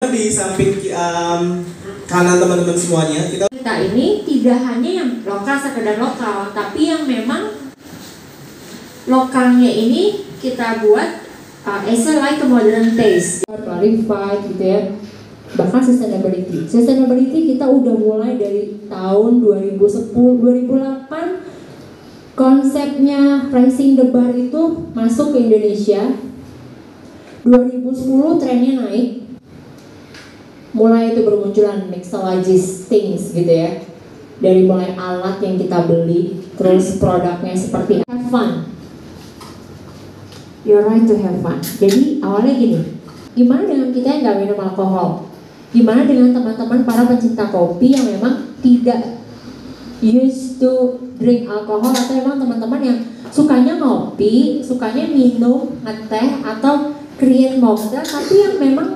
teman-teman di samping kanan teman-teman semuanya, kita ini tidak hanya yang lokal, sekedar lokal, tapi yang memang lokalnya ini kita buat as a like a modern taste, clarified gitu ya. Bahkan sustainability kita udah mulai dari tahun 2010, 2008 konsepnya Rising the Bar itu masuk ke Indonesia. 2010 trennya naik, mulai itu bermunculan mixologist things gitu ya. Dari mulai alat yang kita beli, terus produknya seperti have fun. You're right to have fun. Jadi awalnya gini, gimana dengan kita yang gak minum alkohol? Gimana dengan teman-teman para pencinta kopi yang memang tidak used to drink alkohol, atau memang teman-teman yang sukanya ngopi, sukanya minum, ngeteh, atau create mocktail, tapi yang memang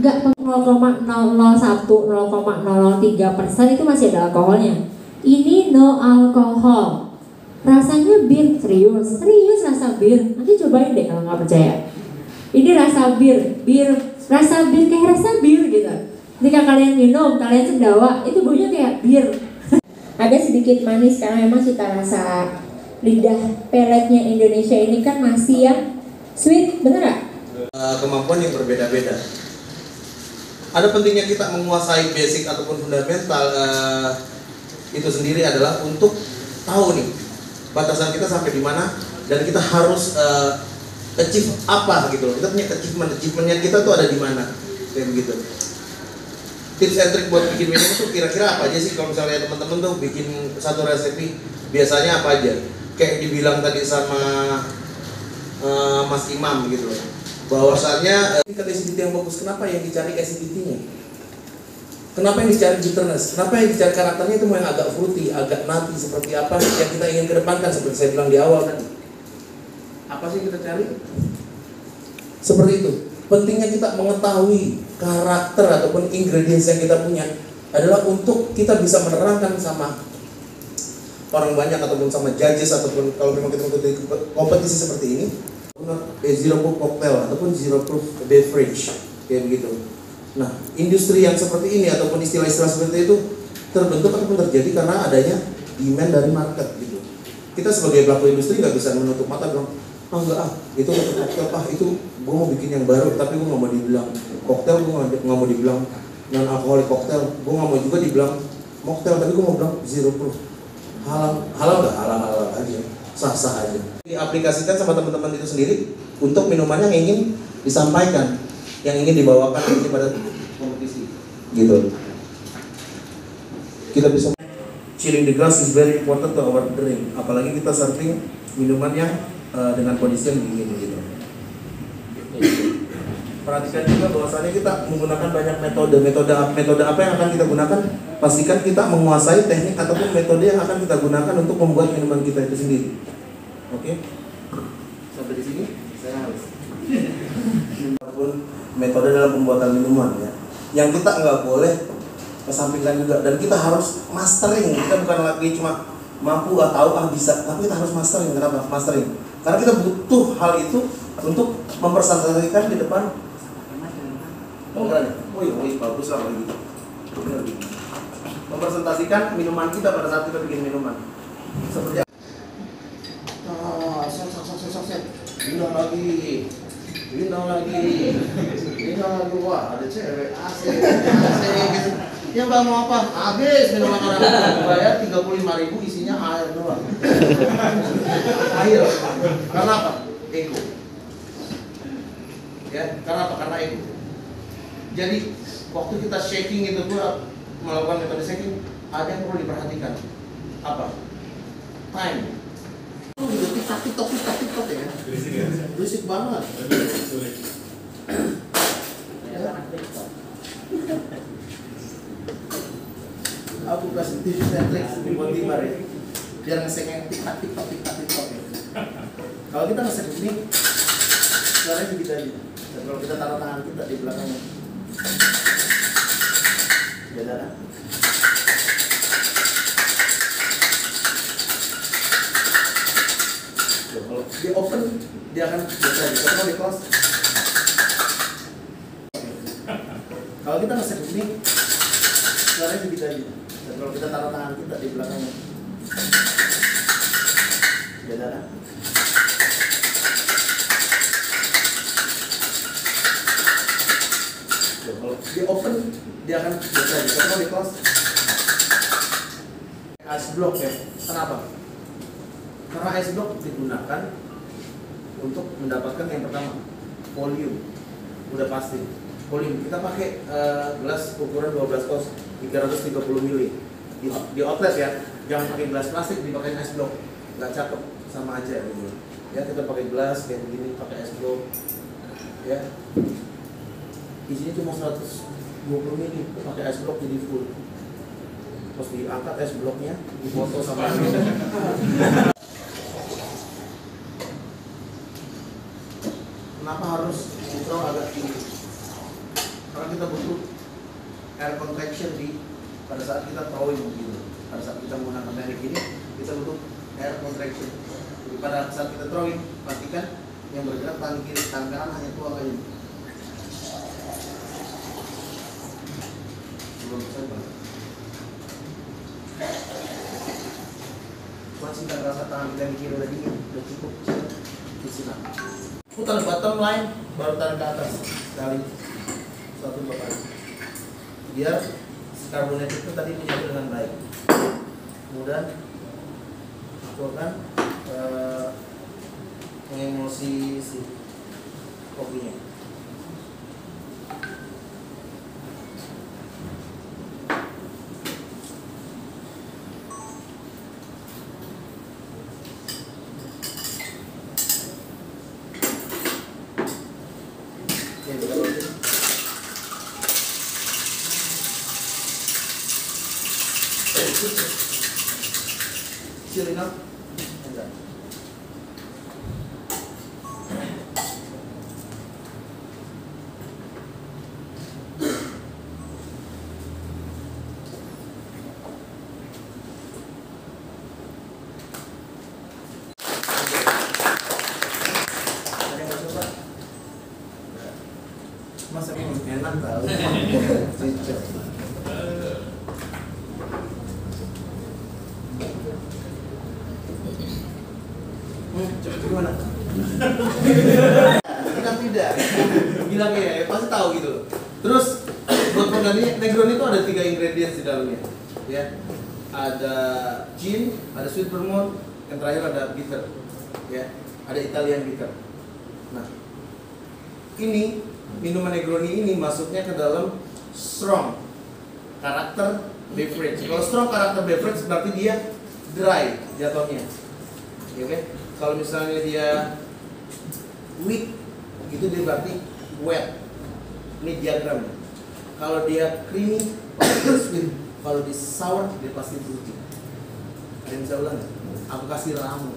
gak 0,001, 0,003% itu masih ada alkoholnya. Ini no alkohol. Rasanya bir, serius rasa bir. Nanti cobain deh kalau nggak percaya. Ini rasa bir rasa bir kayak rasa bir gitu. Ketika kalian minum, kalian sendawa, itu baunya kayak bir. Agak sedikit manis karena memang cita rasa lidah peletnya Indonesia ini kan masih yang sweet, bener gak? Kemampuan yang berbeda-beda. Ada pentingnya kita menguasai basic ataupun fundamental itu sendiri adalah untuk tahu nih batasan kita sampai di mana dan kita harus achieve apa gitu loh. Kita punya achievementnya kita tuh ada di mana, kayak begitu. Tips and trick buat bikin minum tuh kira-kira apa aja sih kalau misalnya teman-teman tuh bikin satu resepi, biasanya apa aja? Kayak dibilang tadi sama Mas Imam gitu loh, bahwasannya tingkat acidity yang bagus. Kenapa yang dicari acidity-nya? Kenapa yang dicari bitterness? Kenapa yang dicari karakternya itu mau yang agak fruity, agak nutty, seperti apa yang kita ingin kedepankan, seperti saya bilang di awal tadi. Apa sih kita cari? Seperti itu. Pentingnya kita mengetahui karakter ataupun ingredients yang kita punya adalah untuk kita bisa menerangkan sama orang banyak ataupun sama judges, ataupun kalau memang kita mengikuti kompetisi seperti ini, zero proof cocktail ataupun zero proof beverage, kayak begitu. Nah, industri yang seperti ini ataupun istilah-istilah seperti itu terbentuk ataupun terjadi karena adanya demand dari market gitu. Kita sebagai pelaku industri nggak bisa menutup mata bilang, enggak itu untuk cocktail, itu gue mau bikin yang baru, tapi gue nggak mau dibilang cocktail, gue nggak mau dibilang non alkoholik cocktail, gue nggak mau juga dibilang mocktail, tapi gue mau bilang zero proof. Halal nggak? Halal aja, sah-sah aja. Diaplikasikan sama teman-teman itu sendiri untuk minuman yang ingin disampaikan, yang ingin dibawakan pada kompetisi, gitu. Kita bisa chilling the glass is very important to our drink, apalagi kita serving minuman yang dengan kondisi yang dingin, gitu. Perhatikan juga bahwasannya kita menggunakan banyak metode apa yang akan kita gunakan. Pastikan kita menguasai teknik ataupun metode yang akan kita gunakan untuk membuat minuman kita itu sendiri. Oke? Sampai di sini saya harus. Ataupun metode dalam pembuatan minuman ya. Yang kita nggak boleh kesampingkan juga, dan kita harus mastering. Kita bukan lagi cuma mampu tahu bisa, tapi kita harus mastering. Kenapa? Mastering. Karena kita butuh hal itu untuk mempresentasikan di depan. Oh iya, bagus lah begitu. Mempresentasikan minuman kita pada saat kita bikin minuman. Seperti set. Bintang lagi. Wah, ada cewek asik. Ya Mbak mau apa? Habis minuman orang bayar 35.000, isinya air doang. Air. Karena apa? Ego. Ya, karena apa? Karena ego. Jadi waktu kita shaking itu pula, melakukan metode shaking, ada yang perlu diperhatikan. Apa? Time. TikTok ya. Berisik banget. Aku kasih tips and tricks buat timar ya, biar ngesek yang tiktok ya. Kalau kita ngesek begini, suaranya begitu aja. Dan kalau kita taruh tangan kita di belakangnya, beda kan? Kalau dia open, dia akan biasa. Kalau di close, Kalau kita nge-set di sini, suaranya sedikit aja. Dan kalau kita taruh tangan kita di belakangnya, beda kan? Kalau di open dia akan biasa aja. Kalau di close ice block ya. Kenapa? Karena ice block digunakan untuk mendapatkan yang pertama volume. Udah pasti volume. Kita pakai gelas ukuran 12 oz 330 ml di outlet ya. Jangan pakai gelas plastik dipakai ice block. Nggak cakep, sama aja gitu. Ya kita pakai gelas kayak begini, pakai ice block. Ya. Isinya cuma 120 ml, pakai ice block jadi full. Terus diangkat ice blocknya, difoto sama Kenapa harus nitro agak tinggi? Karena kita butuh air contraction pada saat kita throwing gitu. Pada saat kita menggunakan teknik ini, kita butuh air contraction. Jadi pada saat kita throwing, pastikan yang bergerak tangan kiri, tangan kanan hanya tuang aja. Masih tak rasa tangan kita yang kiri lagi, udah cukup di sini. Putar bottom line, baru tarik ke atas sekali, 1-2 kali, biar karbonat itu tadi menyatu dengan baik. Kemudian aku akan mengemulsi si kopinya. Chill enough? Enggak. Ada yang mau coba? Masa ini enak tau? Gimana? Kita tidak bilang ya, pasti tahu gitu. Terus buat Negroni itu ada 3 ingredients di dalamnya, ya. Ada gin, ada sweet vermouth, yang terakhir ada bitter, ya. Ada Italian bitter. Nah, ini minuman Negroni ini masuknya ke dalam strong karakter beverage. Kalau strong karakter beverage berarti dia dry jatuhnya, oke? Kalau misalnya dia weak, itu dia berarti wet. Ini diagram. Kalau dia creamy, pasti dia sweet. Kalau di sour, dia pasti fruity. Ada yang bisa ulang? Aku kasih ramu.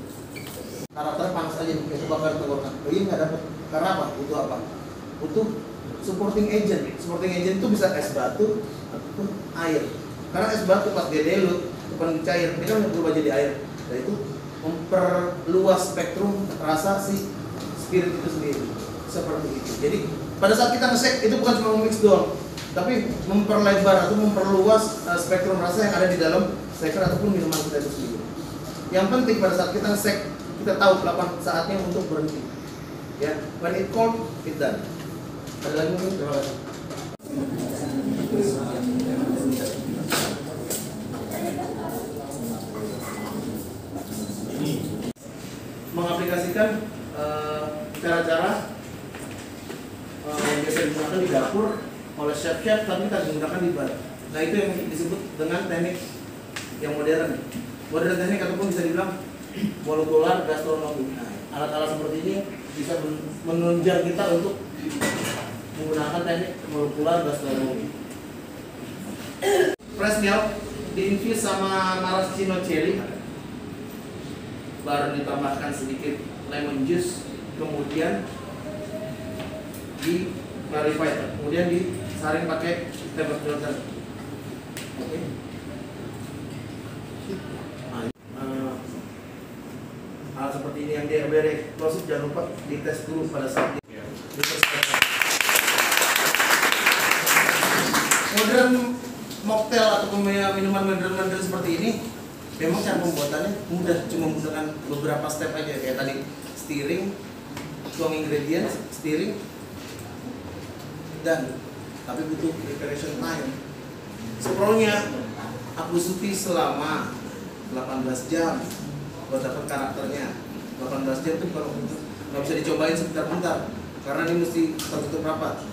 Karakter panas aja, itu bakar tenggorokan. Oh iya nggak dapat. Karena apa? Butuh apa? Butuh supporting agent. Supporting agent itu bisa es batu ataupun air. Karena es batu pas dia dilute, bukan cair, dia kan berubah jadi air. Nah itu memperluas spektrum rasa si spirit itu sendiri, seperti itu. Jadi pada saat kita nge-shake itu bukan cuma mix doang, tapi memperlebar atau memperluas spektrum rasa yang ada di dalam shaker ataupun minuman kita itu sendiri. Yang penting pada saat kita nge-shake, kita tahu kapan saatnya untuk berhenti. Ya, when it cold, it done. Ada lagi mungkin? Terima kasih. Mengaplikasikan cara-cara yang biasa digunakan di dapur oleh chef-chef, tapi kita gunakan di bar. Nah itu yang disebut dengan teknik yang modern. Modern teknik ataupun bisa dibilang molekular gastronomi. Nah, alat-alat seperti ini bisa menunjang kita untuk menggunakan teknik molekular gastronomi. Fresh milk diinfuse sama maraschino cherry, baru ditambahkan sedikit lemon juice, kemudian di clarified, kemudian disaring pakai table filter. Oke. Hal seperti ini yang dia explosive, jangan lupa dites dulu pada saat modern mocktail ataupun minuman modern seperti ini memang cara pembuatannya mudah, cuma menggunakan beberapa step aja kayak tadi stirring, tuang ingredients, stirring, dan tapi butuh preparation time. Scrollnya aku suti selama 18 jam buat dapat karakternya. 18 jam itu kalau nggak bisa dicobain sebentar-bentar karena ini mesti tertutup rapat.